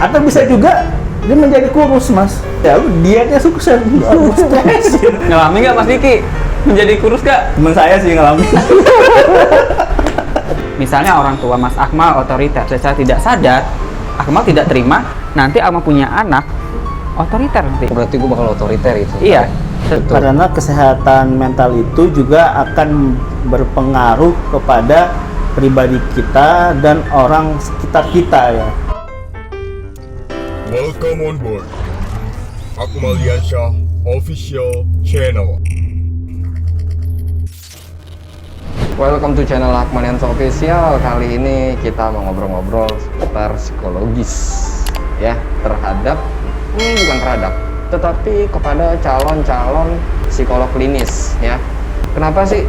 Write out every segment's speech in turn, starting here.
Atau bisa juga dia menjadi kurus, Mas. Ya, dietnya sukses, nggak stres. Ngalamin nggak Mas Diki? Menjadi kurus nggak? Temen saya sih ngalamin. Misalnya orang tua Mas Akmal otoriter, secara tidak sadar, Akmal tidak terima, nanti Akmal punya anak, otoriter nanti. Berarti gue bakal otoriter itu. Iya. Betul. Karena kesehatan mental itu juga akan berpengaruh kepada pribadi kita dan orang sekitar kita ya. Welcome on board Akmaliansyah Official Channel. Welcome to channel Akmaliansyah Official. Kali ini kita mau ngobrol-ngobrol seputar psikologis ya, bukan terhadap, tetapi kepada calon-calon psikolog klinis ya. Kenapa sih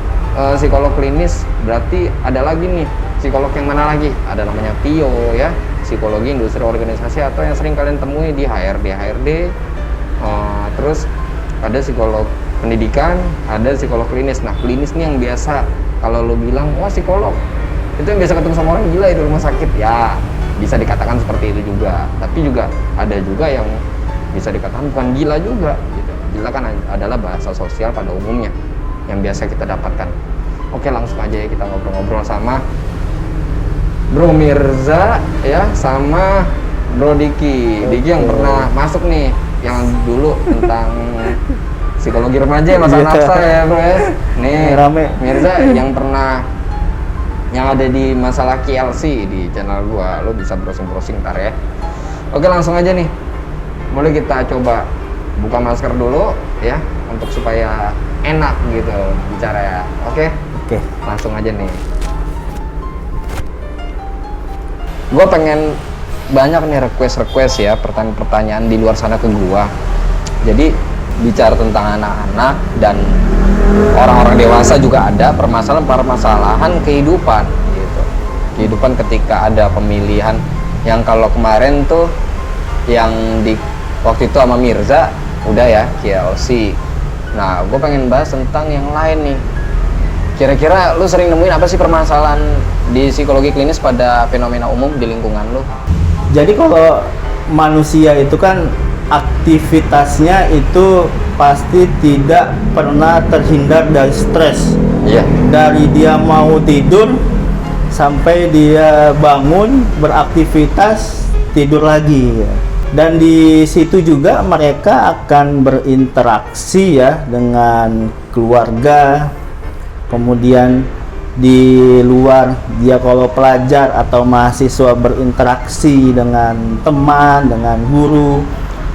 psikolog klinis? Berarti ada lagi nih psikolog yang mana lagi? Ada namanya PIO ya, psikologi industri organisasi, atau yang sering kalian temui di HRD. Terus ada psikolog pendidikan, ada psikolog klinis. Nah, klinis nih yang biasa kalau lo bilang wah psikolog itu yang biasa ketemu sama orang gila di rumah sakit ya, bisa dikatakan seperti itu juga. Tapi juga ada juga yang bisa dikatakan bukan gila juga gitu. Gila kan adalah bahasa sosial pada umumnya yang biasa kita dapatkan. Oke, langsung aja ya kita ngobrol-ngobrol sama Bro Mirza ya, sama Bro Diki. Diki yang pernah masuk nih, yang dulu tentang psikologi remaja ya, masa nafsa ya bro ya. Nih Rame. Mirza yang pernah, yang ada di masalah KLC di channel gua, lo bisa browsing ntar ya. Oke, langsung aja nih, boleh kita coba buka masker dulu ya, untuk supaya enak gitu bicara ya. Oke, langsung aja nih. Gue pengen banyak nih request ya, pertanyaan di luar sana ke gua. Jadi bicara tentang anak-anak dan orang-orang dewasa juga ada permasalahan kehidupan gitu. Kehidupan ketika ada pemilihan yang kalau kemarin tuh yang di waktu itu sama Mirza udah ya KLC. Nah, gue pengen bahas tentang yang lain nih. Kira-kira lu sering nemuin apa sih permasalahan di psikologi klinis pada fenomena umum di lingkungan lu? Jadi kalau manusia itu kan aktivitasnya itu pasti tidak pernah terhindar dari stres. Iya. Dari dia mau tidur sampai dia bangun beraktivitas, tidur lagi ya. Dan di situ juga mereka akan berinteraksi ya dengan keluarga. Kemudian di luar dia kalau pelajar atau mahasiswa berinteraksi dengan teman, dengan guru.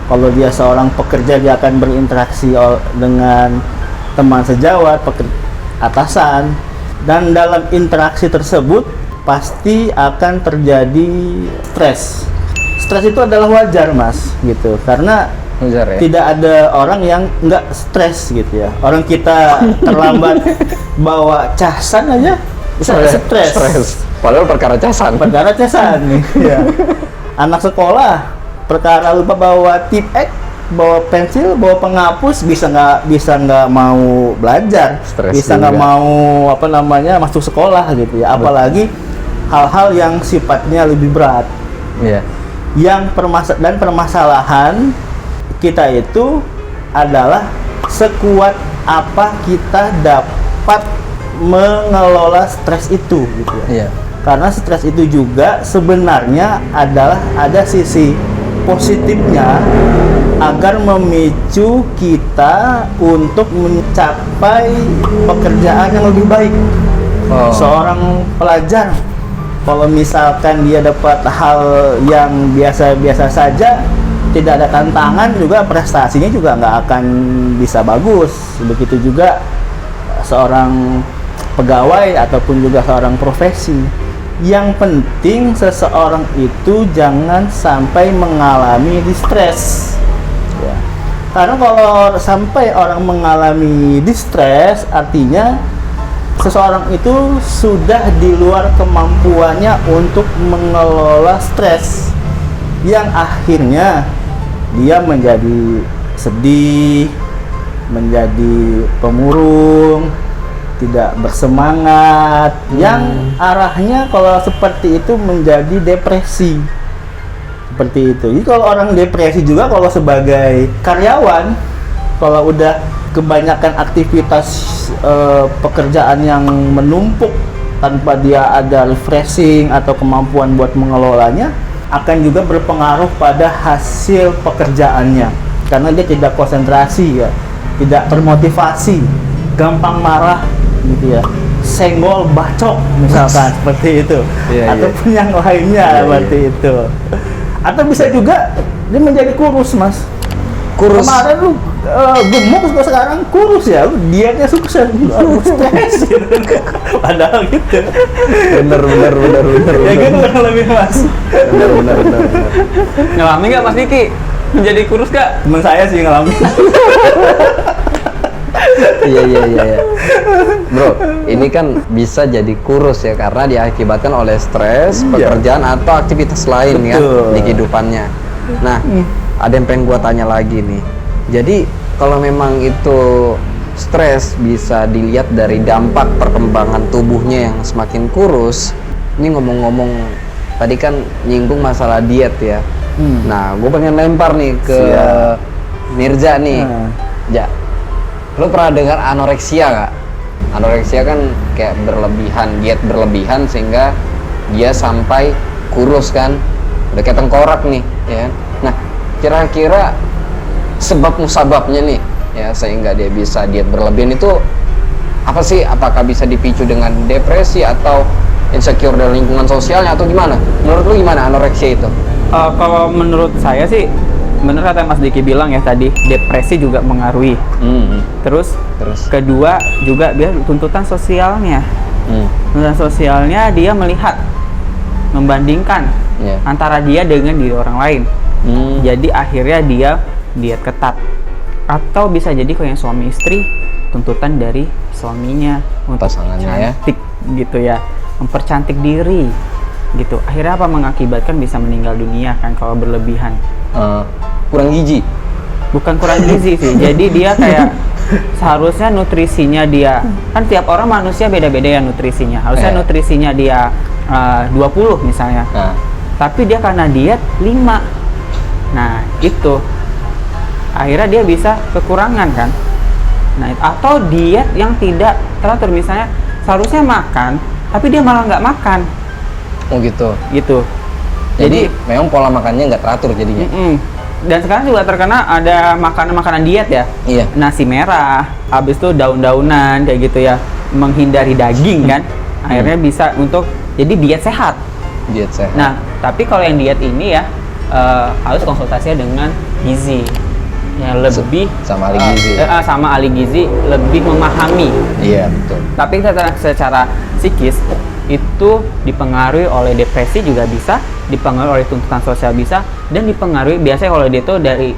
Kalau dia seorang pekerja dia akan berinteraksi dengan teman sejawat, atasan. Dan dalam interaksi tersebut pasti akan terjadi stres. Stres itu adalah wajar Mas gitu, karena Wajar ya? tidak ada orang yang nggak stres gitu ya. Orang kita terlambat bawa casan aja stres. Padahal perkara casan. Perkara casan nih. Ya. Anak sekolah perkara lupa bawa tip X, bawa pensil, bawa penghapus, bisa nggak mau belajar, Stres bisa nggak juga. mau masuk sekolah gitu ya. Apalagi hal-hal yang sifatnya lebih berat. Iya. Yang permasalahan kita itu adalah sekuat apa kita dapat mengelola stres itu gitu ya. Iya. Karena stres itu juga sebenarnya adalah ada sisi positifnya agar memicu kita untuk mencapai pekerjaan yang lebih baik. Seorang pelajar kalau misalkan dia dapat hal yang biasa-biasa saja, tidak ada tantangan, juga prestasinya juga nggak akan bisa bagus. Begitu juga seorang pegawai ataupun juga seorang profesi. Yang penting seseorang itu jangan sampai mengalami distress ya. Karena kalau sampai orang mengalami distress, artinya seseorang itu sudah di luar kemampuannya untuk mengelola stres, yang akhirnya dia menjadi sedih, menjadi pemurung, tidak bersemangat, yang arahnya kalau seperti itu menjadi depresi. Seperti itu. Jadi kalau orang depresi juga kalau sebagai karyawan, kalau udah kebanyakan aktivitas pekerjaan yang menumpuk tanpa dia ada refreshing atau kemampuan buat mengelolanya, akan juga berpengaruh pada hasil pekerjaannya. Karena dia tidak konsentrasi ya, tidak termotivasi, gampang marah gitu ya. Senggol, bacok misalkan seperti itu. Iya, Ataupun yang lainnya seperti itu. Atau bisa juga dia menjadi kurus, Mas. Kurus. Kemarin lu gemuk, terus sekarang kurus ya, lu dietnya sukses, lu stres gitu. Padahal gitu. Bener. Ya gitu kurang lebih, Mas. Bener. Ngalamin nggak Mas Diki? Menjadi kurus nggak? Temen saya sih ngalamin. Iya. Bro, ini kan bisa jadi kurus ya karena diakibatkan oleh stres, pekerjaan atau aktivitas lain ya Betul. di kehidupannya. Nah, ada yang pengen gua tanya lagi nih. Jadi kalau memang itu stres bisa dilihat dari dampak perkembangan tubuhnya yang semakin kurus. Ini ngomong-ngomong tadi kan nyinggung masalah diet ya. Nah, gue pengen lempar nih ke Siap. Mirza nih. Ja, lo pernah dengar anoreksia nggak? Anoreksia kan kayak berlebihan, diet berlebihan sehingga dia sampai kurus kan, udah kayak tengkorak nih, ya. Nah, kira-kira sebab musababnya nih, ya sehingga dia bisa diet berlebihan itu apa sih? Apakah bisa dipicu dengan depresi atau insecure dari lingkungan sosialnya atau gimana? Menurut lu gimana anoreksia itu? Kalau menurut saya sih, bener kata Mas Diki bilang ya tadi, depresi juga mengaruhi. Terus kedua juga biar tuntutan sosialnya. Tuntutan sosialnya dia melihat, membandingkan antara dia dengan diri orang lain. Jadi akhirnya dia diet ketat. Atau bisa jadi kalau yang suami istri, tuntutan dari suaminya untuk Pasangannya ya. cantik gitu ya, mempercantik diri gitu. Akhirnya apa, mengakibatkan bisa meninggal dunia kan kalau berlebihan. Kurang gizi. Bukan kurang gizi sih, jadi dia kayak seharusnya nutrisinya dia, kan tiap orang manusia beda-beda ya nutrisinya, harusnya nutrisinya dia 20 misalnya, tapi dia karena diet 5. Nah itu akhirnya dia bisa kekurangan kan. Nah atau diet yang tidak teratur, misalnya seharusnya makan tapi dia malah nggak makan. Oh gitu. Jadi memang pola makannya nggak teratur jadinya. Dan sekarang juga terkena ada makanan-makanan diet ya. Iya. Nasi merah, habis itu daun-daunan kayak gitu ya, menghindari daging kan. Akhirnya bisa untuk jadi diet sehat. Diet sehat. Nah, tapi kalau yang diet ini ya harus konsultasinya dengan gizi. Yang lebih sama ahli gizi. Sama ahli gizi, lebih memahami. Iya, betul. Tapi secara psikis itu dipengaruhi oleh depresi juga bisa, dipengaruhi oleh tuntutan sosial bisa, dan dipengaruhi biasanya kalau dia itu dari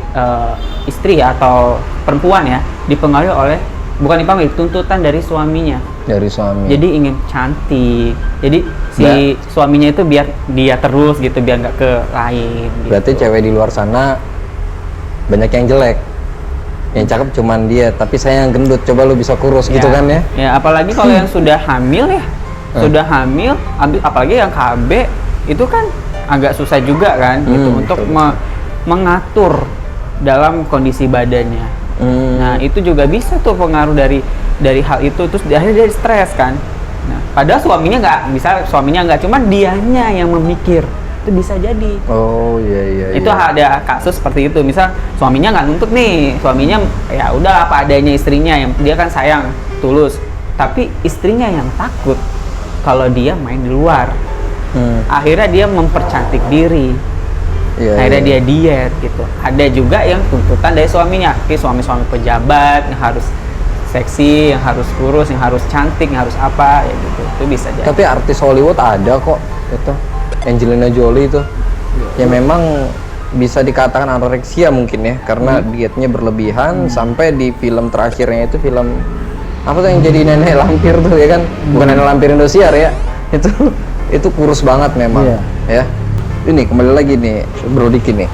istri ya, atau perempuan ya, dipengaruhi oleh, bukan dipengaruhi, tuntutan dari suaminya. Dari suami. Jadi ingin cantik, jadi si suaminya itu biar dia terus gitu, biar nggak ke lain gitu. Berarti cewek di luar sana banyak yang jelek, yang cakep cuman dia, tapi saya yang gendut, coba lu bisa kurus gitu kan ya. Ya apalagi kalau yang sudah hamil ya, sudah hamil, apalagi yang KB itu kan agak susah juga kan gitu untuk mengatur dalam kondisi badannya. Nah itu juga bisa tuh pengaruh dari hal itu, terus akhirnya dia stres kan. Nah, padahal suaminya nggak, cuman dianya yang memikir, itu bisa jadi. Oh iya. Itu ada kasus seperti itu, misal suaminya nggak nuntut nih, suaminya ya udah apa adanya istrinya, yang dia kan sayang tulus, tapi istrinya yang takut kalau dia main di luar. Akhirnya dia mempercantik diri. Akhirnya dia diet gitu. Ada juga yang tuntutan dari suaminya, suami-suami pejabat yang harus seksi, yang harus kurus, yang harus cantik, yang harus apa ya gitu. Itu bisa jadi. Tapi artis Hollywood ada kok itu, Angelina Jolie itu, ya memang bisa dikatakan anoreksia mungkin ya, karena dietnya berlebihan sampai di film terakhirnya itu film apa tuh yang jadi nenek lampir tuh ya kan, bukan nenek lampir Indosiar ya, itu kurus banget memang. Ya. Ini kembali lagi nih Bro Diki nih,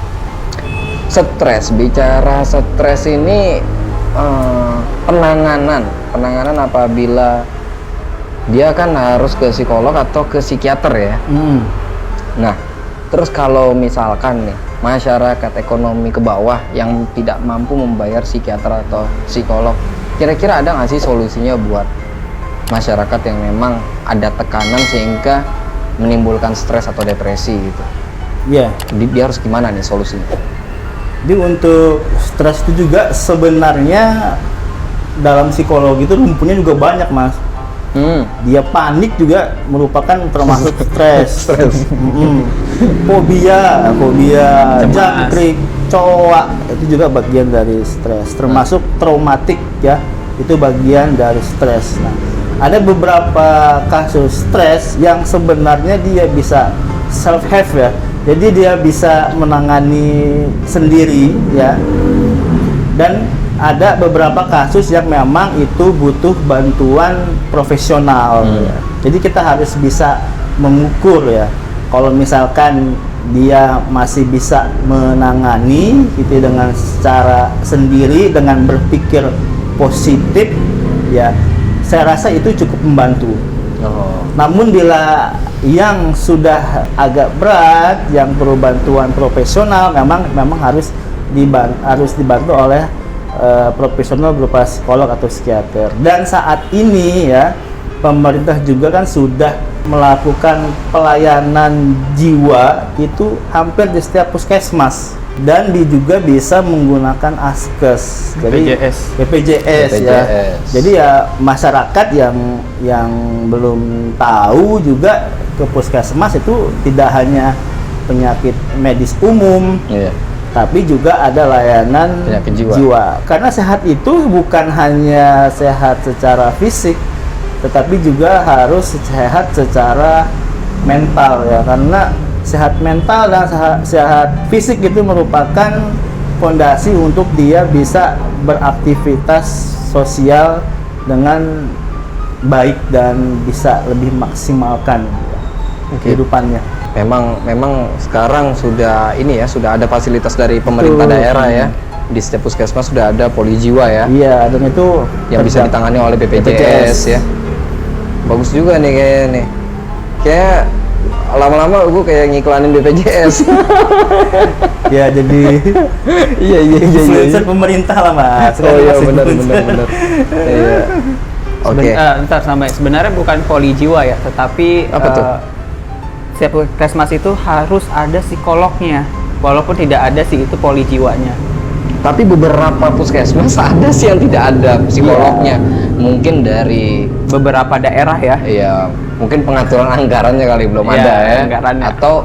stres, bicara stres ini penanganan apabila dia kan harus ke psikolog atau ke psikiater ya. Nah Terus kalau misalkan nih masyarakat ekonomi ke bawah yang tidak mampu membayar psikiater atau psikolog, kira-kira ada nggak sih solusinya buat masyarakat yang memang ada tekanan sehingga menimbulkan stres atau depresi gitu? Ya, Dia harus gimana nih solusinya? jadi untuk stres itu juga sebenarnya dalam psikologi itu rumputnya juga banyak, Mas. Dia panik juga merupakan termasuk stres. Fobia Cemas. jangkrik, coa itu juga bagian dari stres. Termasuk traumatik ya, itu bagian dari stres. Nah, ada beberapa kasus stres yang sebenarnya dia bisa self help ya. Jadi dia bisa menangani sendiri ya. Dan ada beberapa kasus yang memang itu butuh bantuan profesional ya. Jadi kita harus bisa mengukur ya. Kalau misalkan dia masih bisa menangani itu dengan secara sendiri dengan berpikir positif ya, saya rasa itu cukup membantu. Namun bila yang sudah agak berat, yang perlu bantuan profesional, memang harus dibantu oleh profesional berupa psikolog atau psikiater. Dan saat ini ya, pemerintah juga kan sudah melakukan pelayanan jiwa itu hampir di setiap puskesmas, dan juga bisa menggunakan askes, jadi BPJS ya. Jadi ya masyarakat yang belum tahu juga ke puskesmas itu tidak hanya penyakit medis umum, tapi juga ada layanan penyakit jiwa. Karena sehat itu bukan hanya sehat secara fisik, tetapi juga harus sehat secara mental ya. Karena sehat mental dan sehat fisik itu merupakan fondasi untuk dia bisa beraktivitas sosial dengan baik dan bisa lebih maksimalkan kehidupannya. Memang sekarang sudah sudah ada fasilitas dari pemerintah daerah ya. Di setiap puskesmas sudah ada poli jiwa ya. Iya, dan itu yang bisa ditangani oleh BPJS ya. Bagus juga nih kayaknya nih. Kayak lama-lama gue kayak ngiklanin BPJS. Ya jadi iya influencer pemerintah lah, Mas. Oh iya, benar. Iya. Oke. Ntar sampai sebenarnya bukan poli jiwa ya, tetapi Apa tuh? setiap puskesmas itu harus ada psikolognya, walaupun tidak ada sih itu poli jiwanya. Tapi beberapa puskesmas ada sih yang tidak ada psikolognya. Mungkin dari Beberapa daerah ya. iya, mungkin pengaturan anggarannya kali belum Iya, ada ya. anggarannya. Atau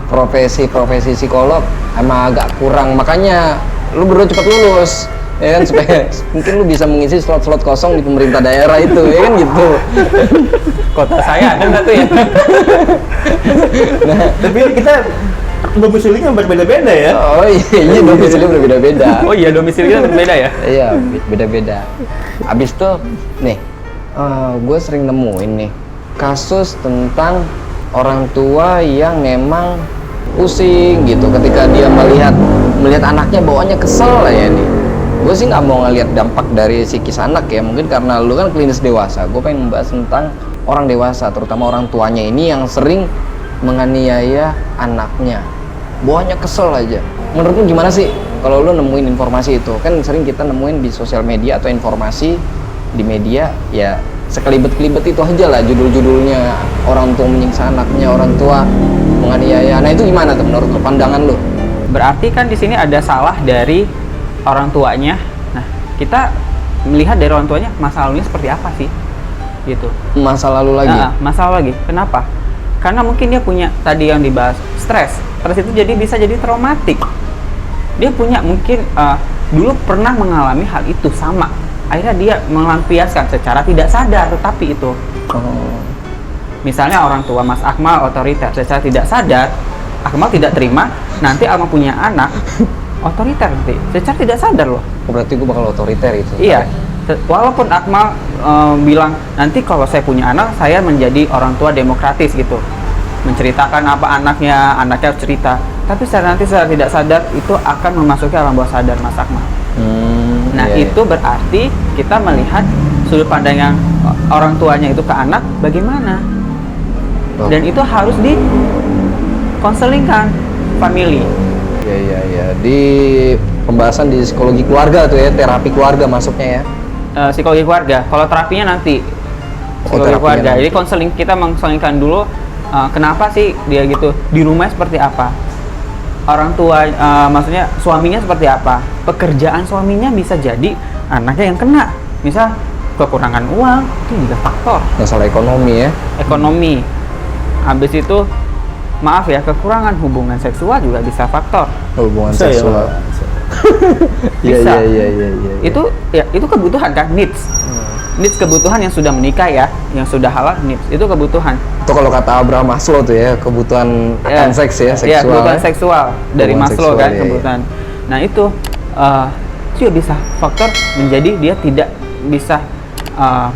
profesi psikolog emang agak kurang. Makanya lu berdua cepat lulus. Ya kan, supaya mungkin lu bisa mengisi slot-slot kosong di pemerintah daerah itu, ya kan gitu. Kota saya ada nggak tuh ya? Nah, tapi kita domisilinya berbeda-beda ya. oh iya domisili berbeda-beda. Oh iya, domisilinya berbeda ya? Iya, beda-beda. Abis itu nih, gue sering nemuin nih kasus tentang orang tua yang memang pusing gitu ketika dia melihat anaknya bawaannya kesel lah ya nih. Gue sih nggak mau ngelihat dampak dari psikis anak ya, mungkin karena lu kan klinis dewasa. Gue pengen membahas tentang orang dewasa, terutama orang tuanya ini yang sering menganiaya anaknya, bawaannya kesel aja. Menurut lu gimana sih kalau lu nemuin informasi itu? Kan sering kita nemuin di sosial media atau informasi di media ya, sekelibet-kelibet itu aja lah judul-judulnya, orang tua menyiksa anaknya, orang tua menganiaya. Nah itu gimana tuh menurut lu, pandangan lu? Berarti kan di sini ada salah dari orang tuanya. Nah, kita melihat dari orang tuanya masa lalunya seperti apa sih, gitu. Masa lalu lagi? Masa lalu lagi. Kenapa? Karena mungkin dia punya tadi yang dibahas stres itu jadi bisa jadi traumatik. Dia punya mungkin dulu pernah mengalami hal itu sama. Akhirnya dia melampiaskan secara tidak sadar, tetapi itu. Misalnya orang tua Mas Akmal otoriter, secara tidak sadar Akmal tidak terima, nanti Akmal punya anak otoriter nanti, secara tidak sadar loh. Berarti gue bakal otoriter itu? Iya, walaupun Akmal bilang nanti kalau saya punya anak, saya menjadi orang tua demokratis gitu, menceritakan apa anaknya cerita, tapi secara tidak sadar itu akan memasuki alam bawah sadar Mas Akmal. Nah iya. itu berarti kita melihat sudut pandang yang orang tuanya itu ke anak bagaimana, dan itu harus konseling kan family. Iya. Di pembahasan di psikologi keluarga tuh ya, terapi keluarga masuknya ya. Psikologi keluarga. Kalau terapinya nanti psikologi terapinya keluarga. nanti. Jadi konseling kita mengkonselingkan dulu kenapa sih dia gitu, di rumah seperti apa, orang tua maksudnya suaminya seperti apa, pekerjaan suaminya bisa jadi anaknya yang kena, misal kekurangan uang itu juga faktor Masalah ekonomi ya. ekonomi. Habis itu maaf ya, kekurangan hubungan seksual juga bisa faktor. Hubungan Bisa ya, seksual. Pak? Bisa. Iya. Itu kebutuhan kan, needs kebutuhan yang sudah menikah ya, yang sudah halal, needs itu kebutuhan. Itu kalau kata Abraham Maslow tuh ya, kebutuhan akan seks ya, seksual. Iya, kebutuhan seksual dari Hubungan Maslow seksual, kan, iya. kebutuhan. Nah itu juga bisa faktor menjadi dia tidak bisa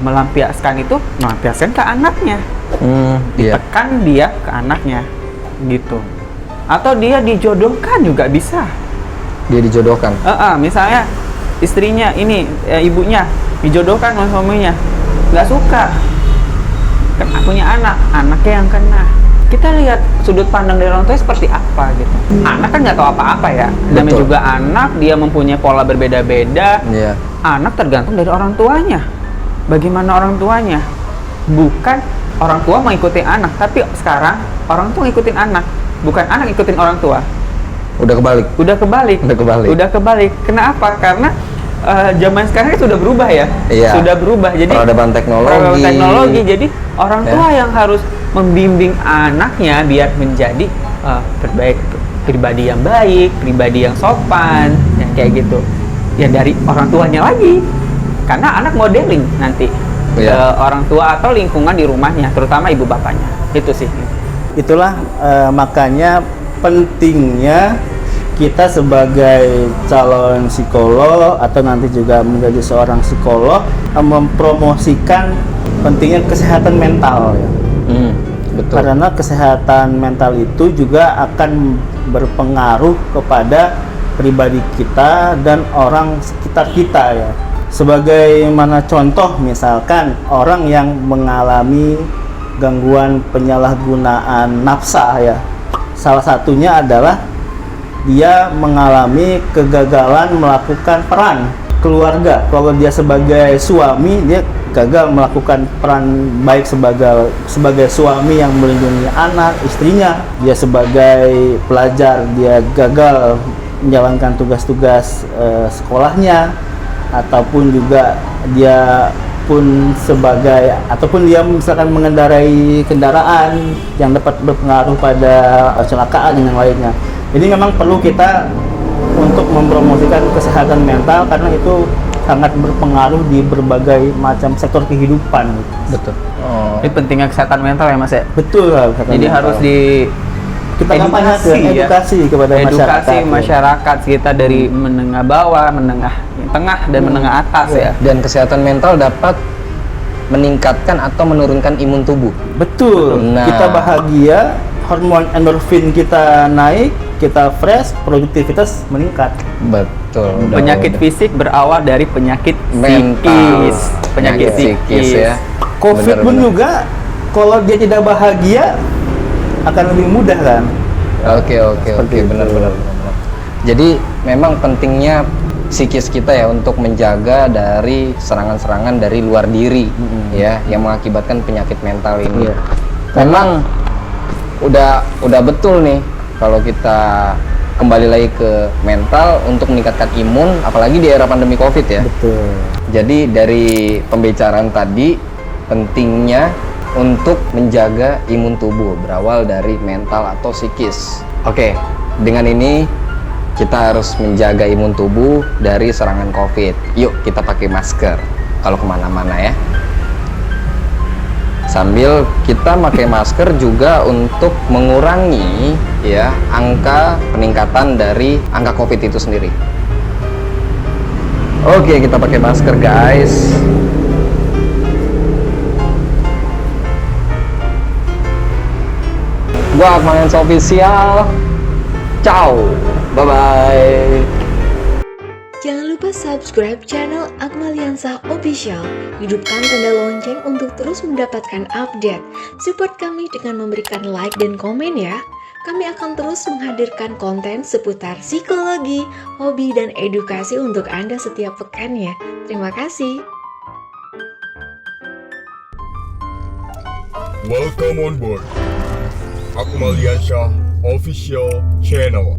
melampiaskan ke anaknya, Iya. tekan dia ke anaknya gitu. Atau dia dijodohkan juga bisa. Dia dijodohkan. Misalnya istrinya ini ibunya dijodohkan sama suaminya, nggak suka, punya anaknya yang kena. Kita lihat sudut pandang dari orang tua seperti apa gitu. Anak kan nggak tahu apa-apa ya. Namanya Betul. juga anak, dia mempunyai pola berbeda-beda. Iya. Anak tergantung dari orang tuanya. Bagaimana orang tuanya? Bukan orang tua mengikuti anak, tapi sekarang orang tua ngikutin anak, bukan anak ngikutin orang tua. Udah kebalik. Udah kebalik. Kenapa? Karena zaman sekarang sudah berubah ya. Iya. Sudah berubah. Jadi Peradaban teknologi. Jadi orang tua yang harus membimbing anaknya biar menjadi pribadi yang baik, pribadi yang sopan, yang kayak gitu. Ya dari orang tuanya lagi. Karena anak modeling nanti ke orang tua atau lingkungan di rumahnya, terutama ibu bapaknya. Itu sih. Itulah makanya pentingnya kita sebagai calon psikolog atau nanti juga menjadi seorang psikolog mempromosikan pentingnya kesehatan mental ya. Betul. Karena kesehatan mental itu juga akan berpengaruh kepada pribadi kita dan orang sekitar kita ya. Sebagaimana contoh misalkan orang yang mengalami gangguan penyalahgunaan nafsa ya. Salah satunya adalah dia mengalami kegagalan melakukan peran keluarga. Kalau dia sebagai suami, dia gagal melakukan peran baik sebagai suami yang melindungi anak, istrinya. Dia sebagai pelajar, dia gagal menjalankan tugas-tugas sekolahnya, ataupun juga dia pun sebagai ataupun dia misalkan mengendarai kendaraan yang dapat berpengaruh pada kecelakaan dan yang lainnya. Jadi memang perlu kita untuk mempromosikan kesehatan mental karena itu sangat berpengaruh di berbagai macam sektor kehidupan. Betul. Ini pentingnya kesehatan mental ya Mas ya. Betul lah. kesehatan Jadi mental. harus di kita kampanyekan edukasi kepada masyarakat kita dari menengah bawah, menengah tengah dan menengah atas ya. Dan kesehatan mental dapat meningkatkan atau menurunkan imun tubuh. Betul. Nah. Kita bahagia, hormon endorfin kita naik, kita fresh, produktivitas meningkat. Betul. Penyakit fisik berawal dari penyakit mental. psikis. Penyakit psikis ya. Covid pun Benar-benar. juga kalau dia tidak bahagia akan lebih mudah kan. Oke, Seperti itu. benar. Jadi memang pentingnya psikis kita ya untuk menjaga dari serangan-serangan dari luar diri ya yang mengakibatkan penyakit mental ini. Iya. Memang udah betul nih kalau kita kembali lagi ke mental untuk meningkatkan imun, apalagi di era pandemi Covid ya. Betul. Jadi dari pembicaraan tadi pentingnya untuk menjaga imun tubuh berawal dari mental atau psikis. Oke, dengan ini kita harus menjaga imun tubuh dari serangan COVID. Yuk kita pakai masker kalau kemana-mana ya. Sambil kita pakai masker juga untuk mengurangi ya angka peningkatan dari angka COVID itu sendiri. Oke, kita pakai masker guys. Gua Akmaliansa Official. Ciao. Bye bye. Jangan lupa subscribe channel Akmaliansa Official. Hidupkan tanda lonceng untuk terus mendapatkan update. Support kami dengan memberikan like dan komen ya. kami akan terus menghadirkan konten seputar psikologi, hobi, dan edukasi untuk Anda setiap pekannya. Terima kasih. Welcome on board Akmal Yansyah Official Channel.